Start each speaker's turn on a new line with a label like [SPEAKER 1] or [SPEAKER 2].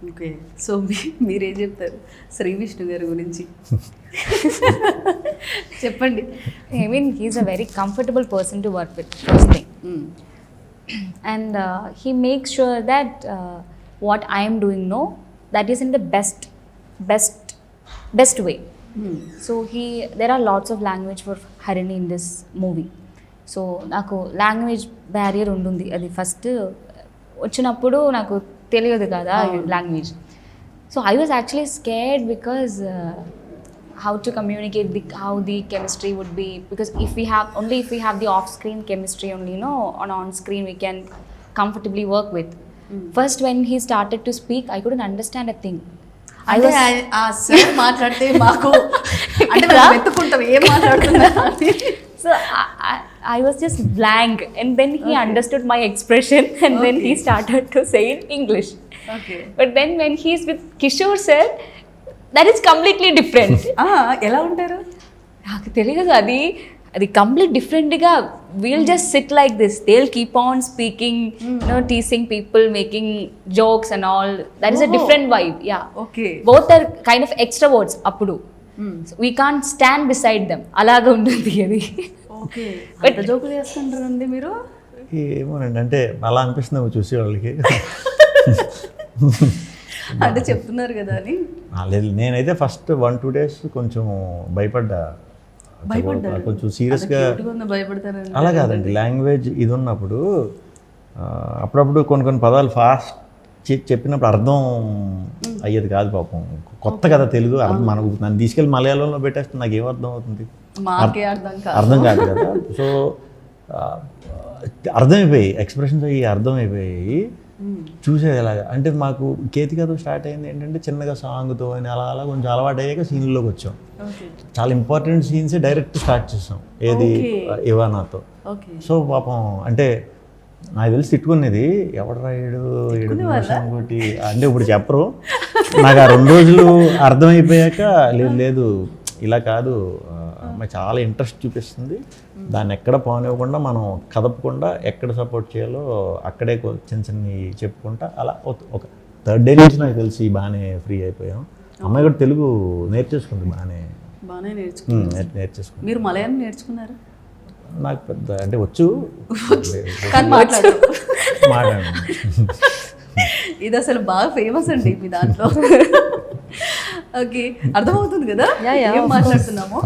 [SPEAKER 1] Okay. So మీరేం చెప్తారు శ్రీ విష్ణు గారి గురించి? చెప్పండి.
[SPEAKER 2] I mean, he's a very comfortable person to work with, first thing. And he makes sure that what I am doing now, that is in the best way. So there are lots of language for Harini in this movie. So నాకు language barrier ఉంటుంది. అది first వచ్చినప్పుడు నాకు తెలియదు కదా language. So I was actually scared because how to communicate how the chemistry would be, because if we have the off screen chemistry only, on screen we can comfortably work with. First when he started to speak, I couldn't understand a thing.
[SPEAKER 1] Sir మాట్లాడితే మాకు అంటే వెతుకుంటాం ఏం మాట్లాడుతున్నా.
[SPEAKER 2] So I was just blank, and then he understood my expression, and then he started to say in English.
[SPEAKER 1] Okay.
[SPEAKER 2] But then when he's with Kishore sir, that is completely different.
[SPEAKER 1] ఎలా ఉంటారు?
[SPEAKER 2] నాకు తెలియదు, అది complete డిఫరెంట్గా. We'll just sit like this, they will keep on speaking, teasing people, making jokes and all. That is a different vibe. Yeah,
[SPEAKER 1] okay.
[SPEAKER 2] Both are kind of extroverts. అప్పుడు we can't stand beside them, అలాగా ఉంటుంది అది.
[SPEAKER 1] Okay. But జోకులు చేస్తుంటారండి మీరు?
[SPEAKER 3] ఏమోనండి, అంటే అలా అనిపిస్తుంది చూసే వాళ్ళకి.
[SPEAKER 1] అంటే చెప్తున్నారు కదా అని.
[SPEAKER 3] లేదు, నేనైతే ఫస్ట్ 1-2 days కొంచెం భయపడ్డా, కొంచెం సీరియస్గా. అలా కాదండి, లాంగ్వేజ్ ఇది ఉన్నప్పుడు అప్పుడప్పుడు కొన్ని పదాలు ఫాస్ట్ చెప్పినప్పుడు అర్థం అయ్యేది కాదు పాపం. కొత్త కదా తెలుగు, మనకు నన్ను తీసుకెళ్ళి మలయాళంలో పెట్టేస్తే నాకు ఏం అర్థం అవుతుంది? అర్థం కాదు కదా. సో అర్థమైపోయి, ఎక్స్ప్రెషన్స్ అయ్యి అర్థమైపోయి చూసేది ఎలాగా అంటే, మాకు కేతికతో స్టార్ట్ అయింది ఏంటంటే చిన్నగా సాంగ్తో అని అలా అలా కొంచెం అలవాటు అయ్యాక సీన్లోకి వచ్చాం. చాలా ఇంపార్టెంట్ సీన్సే డైరెక్ట్ స్టార్ట్ చేసాం, ఏది ఇవానాతో. సో పాపం అంటే నాకు తెలిసి తిట్టుకునేది, ఎవడు రాయుడు ఇంకోటి అంటే ఇప్పుడు చెప్పరు. నాకు ఆ 2 రోజులు అర్థమైపోయాక లేదు ఇలా కాదు, అమ్మాయి చాలా ఇంట్రెస్ట్ చూపిస్తుంది, దాన్ని ఎక్కడ పోనివ్వకుండా మనం కదపకుండా ఎక్కడ సపోర్ట్ చేయాలో అక్కడే చిన్నవి చెప్పుకుంటా అలా ఒక 3rd day నుంచి నాకు తెలిసి బాగానే ఫ్రీ అయిపోయాం. అమ్మాయి కూడా తెలుగు నేర్చేసుకుంది, బాగానే నేర్చేసుకుంది.
[SPEAKER 1] మీరు మలయాళం నేర్చుకున్నారు?
[SPEAKER 3] నాకు పెద్ద అంటే వచ్చు, మాట్లాడు.
[SPEAKER 1] ఇది అసలు బాగా ఫేమస్ అండి మీ దాంట్లో. ఓకే, అర్థమవుతుంది కదా ఏం మాట్లాడుతున్నామో.